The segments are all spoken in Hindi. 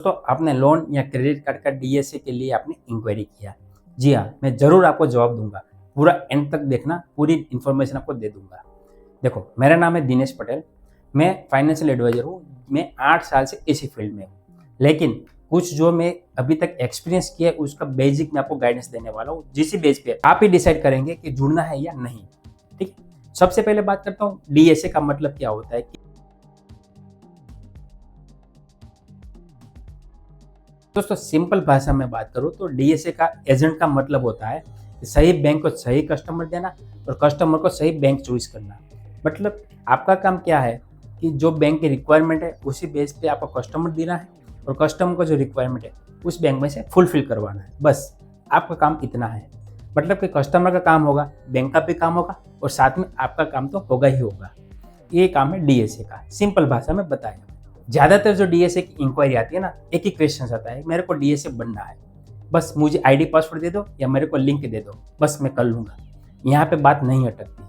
तो आपने लोन या क्रेडिट कार्ड का डीएसए के लिए आपने इंक्वायरी किया। जी हाँ, मैं ज़रूर आपको जवाब दूंगा। पूरा एंड तक देखना, पूरी इन्फॉर्मेशन आपको दे दूंगा। देखो, मेरा नाम है दिनेश पटेल। मैं फाइनेंशियल एडवाइज़र हूँ। मैं 8 साल से इसी फील्ड में हूँ। लेकिन कुछ जो मैं अभी तक एक्सपीरियंस किया है उसका बेसिक मैं आपको गाइडेंस देने वाला हूँ, जिस बेस पे आप ही डिसाइड करेंगे कि जुड़ना है या नहीं। ठीक है? सबसे पहले बात करता हूँ डीएसए का मतलब क्या होता है। दोस्तों, सिंपल भाषा में बात करूँ तो डीएसए का एजेंट का मतलब होता है कि सही बैंक को सही कस्टमर देना और कस्टमर को सही बैंक चॉइस करना। मतलब आपका काम क्या है कि जो बैंक की रिक्वायरमेंट है उसी बेस पे आपको कस्टमर देना है और कस्टमर को जो रिक्वायरमेंट है उस बैंक में से फुलफिल करवाना है। बस आपका काम इतना है। मतलब कि कस्टमर का काम होगा, बैंक का भी काम होगा और साथ में आपका काम तो होगा ही होगा। ये काम है डीएसए का, सिंपल भाषा में बताया। ज़्यादातर जो डीएसए की इंक्वायरी आती है ना, एक ही क्वेश्चन आता है, मेरे को डीएसए बनना है, बस मुझे आईडी पासवर्ड दे दो या मेरे को लिंक दे दो, बस मैं कर लूँगा। यहाँ पे बात नहीं अटकती है।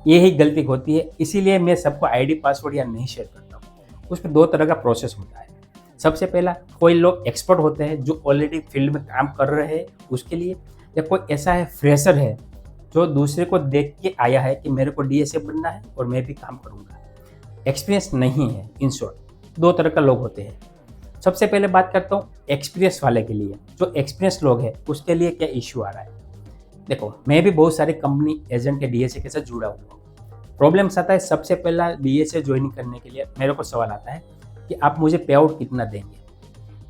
यही गलती होती है, इसीलिए मैं सबको आईडी पासवर्ड या नहीं शेयर करता हूँ। उसमें 2 तरह का प्रोसेस होता है। सबसे पहला, कोई लोग एक्सपर्ट होते हैं जो ऑलरेडी फील्ड में काम कर रहे हैं उसके लिए, या कोई ऐसा है फ्रेशर है जो दूसरे को देख के आया है कि मेरे को डीएसए बनना है और मैं भी काम करूँगा, एक्सपीरियंस नहीं है। इन शॉर्ट 2 तरह का लोग होते हैं। सबसे पहले बात करता हूँ एक्सपीरियंस वाले के लिए। जो एक्सपीरियंस लोग हैं उसके लिए क्या इश्यू आ रहा है। देखो, मैं भी बहुत सारी कंपनी एजेंट के डीएसए के साथ जुड़ा हुआ हूँ। प्रॉब्लम्स आता है, सबसे पहला डीएसए ज्वाइन करने के लिए मेरे को सवाल आता है कि आप मुझे पे आउट कितना देंगे।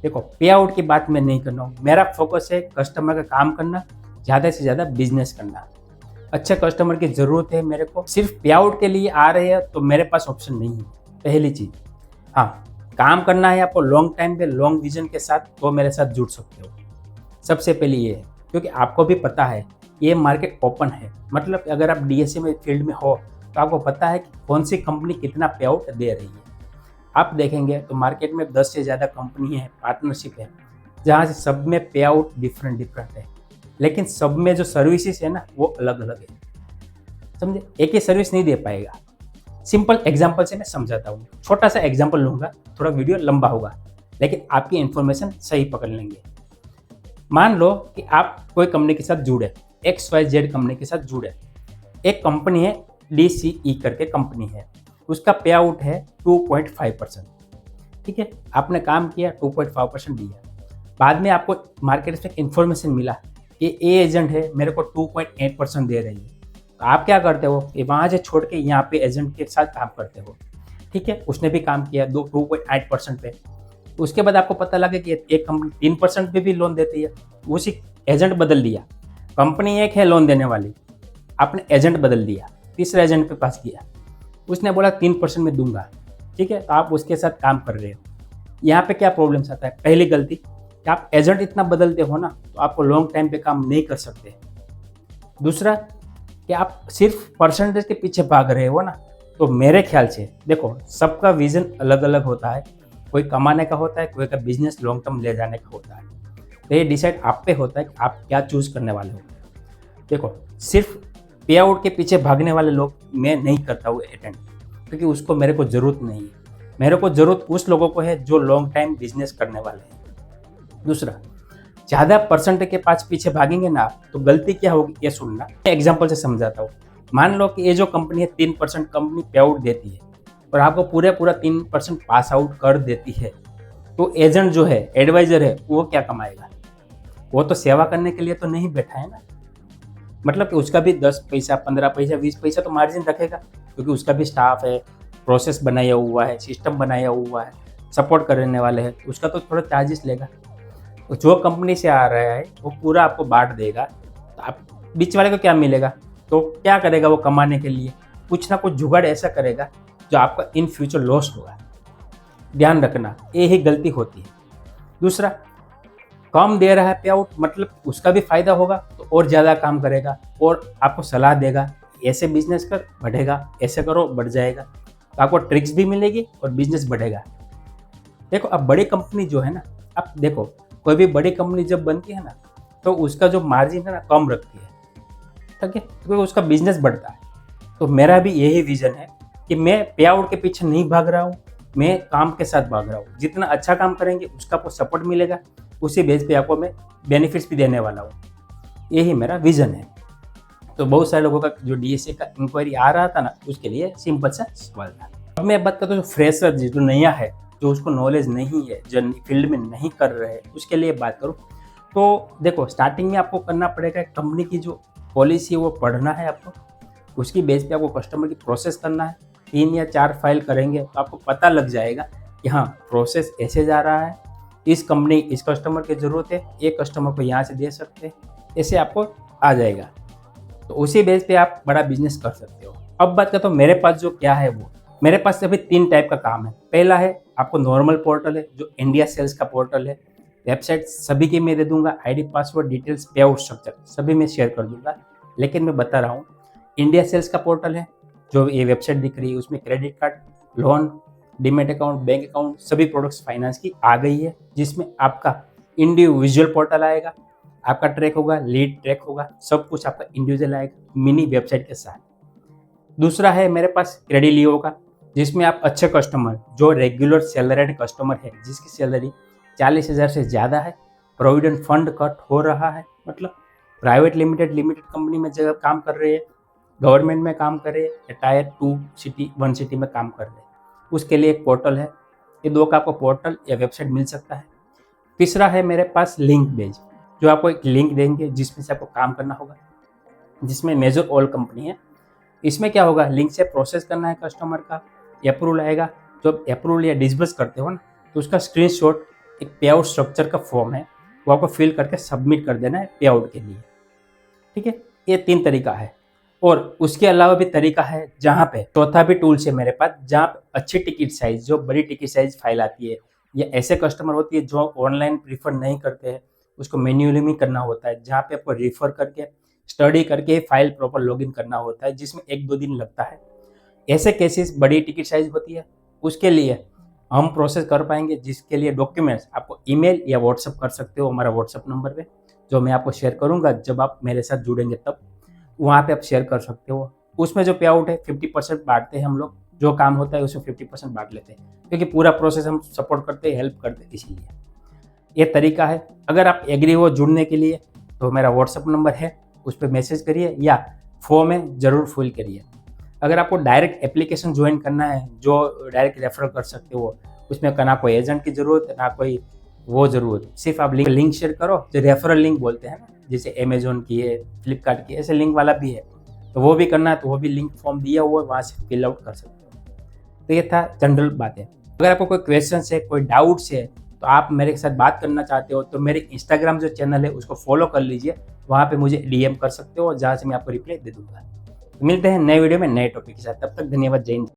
देखो, पे आउट की बात मैं नहीं कर रहा हूँ। मेरा फोकस है कस्टमर का काम करना, ज़्यादा से ज़्यादा बिजनेस करना। अच्छा कस्टमर की ज़रूरत है मेरे को, सिर्फ पे आउट के लिए आ रहे हैं तो मेरे पास ऑप्शन नहीं है। पहली चीज़। हाँ, काम करना है आपको लॉन्ग टाइम पे, लॉन्ग विजन के साथ, तो मेरे साथ जुड़ सकते हो। सबसे पहले ये है, क्योंकि आपको भी पता है ये मार्केट ओपन है। मतलब अगर आप डीएसए में फील्ड में हो तो आपको पता है कि कौन सी कंपनी कितना पे आउट दे रही है। आप देखेंगे तो मार्केट में 10 से ज़्यादा कंपनी है, पार्टनरशिप है, जहाँ से सब में पे आउट डिफरेंट है। लेकिन सब में जो सर्विसेज है ना वो अलग अलग है। समझे? एक ही सर्विस नहीं दे पाएगा। सिंपल एग्जाम्पल से मैं समझाता हूँ। छोटा सा एग्जाम्पल लूँगा, थोड़ा वीडियो लंबा होगा लेकिन आपकी इन्फॉर्मेशन सही पकड़ लेंगे। मान लो कि आप कोई कंपनी के साथ जुड़े, XYZ कंपनी के साथ जुड़े। एक कंपनी है DCE करके कंपनी है, उसका पे आउट है 2.5%। ठीक है, आपने काम किया, 2.5% दिया। बाद में आपको मार्केट में इन्फॉर्मेशन मिला कि ये एजेंट है मेरे को 2.8% दे रही है। तो आप क्या करते हो कि वहाँ से छोड़ के यहाँ पे एजेंट के साथ काम करते हो। ठीक है, उसने भी काम किया 2.8% पे। उसके बाद आपको पता लगा कि एक कंपनी 3% पे भी लोन देती है, उसी एजेंट बदल दिया। कंपनी एक है लोन देने वाली, आपने एजेंट बदल दिया, तीसरे एजेंट पे पास किया, उसने बोला 3% में दूंगा। ठीक है, तो आप उसके साथ काम कर रहे हो। यहाँ पे क्या प्रॉब्लम्स आता है। पहली गलती कि आप एजेंट इतना बदलते हो ना तो आपको लॉन्ग टाइम पे काम नहीं कर सकते। दूसरा कि आप सिर्फ परसेंटेज के पीछे भाग रहे हो ना, तो मेरे ख्याल से देखो, सबका विजन अलग अलग होता है। कोई कमाने का होता है, कोई का बिजनेस लॉन्ग टर्म ले जाने का होता है। तो ये डिसाइड आप पे होता है कि आप क्या चूज करने वाले हो। देखो, सिर्फ पे आउट के पीछे भागने वाले लोग मैं नहीं करता हूँ अटेंड, क्योंकि उसको मेरे को ज़रूरत नहीं है। मेरे को ज़रूरत उस लोगों को है जो लॉन्ग टाइम बिजनेस करने वाले हैं। दूसरा, ज़्यादा परसेंट के पास पीछे भागेंगे ना तो गलती क्या होगी ये सुनना। एग्जाम्पल से समझाता हूँ। मान लो कि ये जो कंपनी है 3% कंपनी पे आउट देती है और आपको पूरा 3% पास आउट कर देती है, तो एजेंट जो है, एडवाइजर है, वो क्या कमाएगा। वो तो सेवा करने के लिए तो नहीं बैठा है ना। मतलब कि उसका भी 10 पैसा, 15 पैसा, 20 पैसा तो मार्जिन रखेगा, क्योंकि उसका भी स्टाफ है, प्रोसेस बनाया हुआ है, सिस्टम बनाया हुआ है, सपोर्ट करने वाले हैं, उसका तो थोड़ा चार्जेस लेगा। तो जो कंपनी से आ रहा है वो पूरा आपको बांट देगा, तो आप बीच वाले को क्या मिलेगा। तो क्या करेगा वो कमाने के लिए, कुछ ना कुछ जुगाड़ ऐसा करेगा जो आपका इन फ्यूचर लॉस होगा। ध्यान रखना, ये ही गलती होती है। दूसरा, कम दे रहा है पे आउट, मतलब उसका भी फायदा होगा तो और ज़्यादा काम करेगा और आपको सलाह देगा, ऐसे बिजनेस कर बढ़ेगा, ऐसे करो बढ़ जाएगा। तो आपको ट्रिक्स भी मिलेगी और बिजनेस बढ़ेगा। देखो, अब बड़ी कंपनी जो है ना, अब देखो कोई भी बड़ी कंपनी जब बनती है ना तो उसका जो मार्जिन है ना कम रखती है। ठीक है, क्योंकि उसका बिजनेस बढ़ता है। तो मेरा भी यही विजन है कि मैं पे आउट के पीछे नहीं भाग रहा हूँ, मैं काम के साथ भाग रहा हूँ, जितना अच्छा काम करेंगे उसका आपको सपोर्ट मिलेगा, उसी बेस पे आपको मैं बेनिफिट्स भी देने वाला हूँ। यही मेरा विजन है। तो बहुत सारे लोगों का जो डीएसए का इंक्वायरी आ रहा था ना, उसके लिए सिंपल सा सवाल था। अब मैं बात करता हूँ जो फ्रेशर जो नया है, जो उसको नॉलेज नहीं है, जो फील्ड में नहीं कर रहे हैं, उसके लिए बात करूँ तो देखो, स्टार्टिंग में आपको करना पड़ेगा कंपनी की जो पॉलिसी है वो पढ़ना है आपको, उसकी बेस पे आपको कस्टमर की प्रोसेस करना है। 3 या 4 फाइल करेंगे तो आपको पता लग जाएगा कि हाँ, प्रोसेस ऐसे जा रहा है, इस कंपनी इस कस्टमर की ज़रूरत है, ये कस्टमर को यहाँ से दे सकते हैं, ऐसे आपको आ जाएगा। तो उसी बेस पे आप बड़ा बिजनेस कर सकते हो। अब बात करता हूँ मेरे पास जो क्या है वो, मेरे पास अभी 3 टाइप का काम है। पहला है आपको नॉर्मल पोर्टल है, जो इंडिया सेल्स का पोर्टल है। वेबसाइट सभी की मैं दे दूंगा, आईडी पासवर्ड डिटेल्स पे आउट स्ट्रक्चर सभी मैं शेयर कर दूंगा। लेकिन मैं बता रहा हूँ, इंडिया सेल्स का पोर्टल है, जो ये वेबसाइट दिख रही है, उसमें credit card, loan, demat account, bank account, सभी प्रोडक्ट्स फाइनेंस की आ गई है, जिसमें आपका इंडिविजुअल पोर्टल आएगा, आपका ट्रैक होगा, लीड ट्रैक होगा, सब कुछ आपका इंडिविजुअल आएगा मिनी वेबसाइट के साथ। दूसरा है मेरे पास क्रेडिलियो का, जिसमें आप अच्छे कस्टमर जो रेगुलर सैलरीड कस्टमर है, जिसकी सैलरी 40,000 से ज़्यादा है, प्रोविडेंट फंड कट हो रहा है, मतलब प्राइवेट लिमिटेड कंपनी में जगह काम कर रहे हैं, गवर्नमेंट में काम कर रहे हैं, या टायर 2 सिटी 1 सिटी में काम कर रहे हैं, उसके लिए एक पोर्टल है। ये 2 का आपको पोर्टल या वेबसाइट मिल सकता है। तीसरा है मेरे पास लिंक बेज, जो आपको एक लिंक देंगे जिसमें से आपको काम करना होगा, जिसमें मेजर ऑल कंपनी है। इसमें क्या होगा, लिंक से प्रोसेस करना है कस्टमर का, अप्रूवल आएगा। जब अप्रूवल या डिसबर्स करते हो ना, तो उसका स्क्रीनशॉट एक पे आउट स्ट्रक्चर का फॉर्म है, वो आपको फिल करके सबमिट कर देना है पे आउट के लिए। ठीक है, ये 3 तरीका है। और उसके अलावा भी तरीका है, जहाँ पे चौथा भी टूल्स है मेरे पास, जहाँ पे अच्छी टिकट साइज, जो बड़ी टिकट साइज फाइल आती है, या ऐसे कस्टमर होती है जो ऑनलाइन प्रीफर नहीं करते हैं, उसको मैन्युअली में करना होता है, जहाँ पे आपको रेफर करके स्टडी करके फाइल प्रॉपर लॉगिन करना होता है, जिसमें 1-2 दिन लगता है। ऐसे केसेस बड़ी टिकट साइज होती है, उसके लिए हम प्रोसेस कर पाएंगे, जिसके लिए डॉक्यूमेंट्स आपको ईमेल या व्हाट्सअप कर सकते हो हमारा व्हाट्सअप नंबर पे, जो मैं आपको शेयर करूंगा जब आप मेरे साथ जुड़ेंगे, तब वहाँ पे आप शेयर कर सकते हो। उसमें जो पे आउट है 50% बांटते हैं हम लोग, जो काम होता है उसमें 50% बांट लेते हैं, क्योंकि पूरा प्रोसेस हम सपोर्ट करते हैं, हेल्प करते हैं, इसीलिए ये तरीका है। अगर आप एग्री हो जुड़ने के लिए तो मेरा व्हाट्सअप नंबर है, उस पर मैसेज करिए या फॉर्म है ज़रूर फिल करिए। अगर आपको डायरेक्ट एप्लीकेशन ज्वाइन करना है, जो डायरेक्ट रेफर कर सकते हो, उसमें ना कोई एजेंट की ज़रूरत है, ना कोई वो ज़रूरत, सिर्फ आप लिंक शेयर करो, जो रेफरल लिंक बोलते हैं ना, जैसे अमेजोन की है, फ्लिपकार्ट की, ऐसे लिंक वाला भी है, तो वो भी करना है तो वो भी लिंक फॉर्म दिया हुआ है, वहाँ से फिल आउट कर सकते हो। तो ये था जनरल बातें। अगर आपको कोई क्वेश्चन है, कोई डाउट्स है, तो आप मेरे साथ बात करना चाहते हो तो मेरे इंस्टाग्राम जो चैनल है उसको फॉलो कर लीजिए, वहाँ पे मुझे डीएम कर सकते हो, जहाँ से मैं आपको रिप्लाई दे दूँगा। मिलते हैं नए वीडियो में नए टॉपिक के साथ, तब तक धन्यवाद, जय हिंद।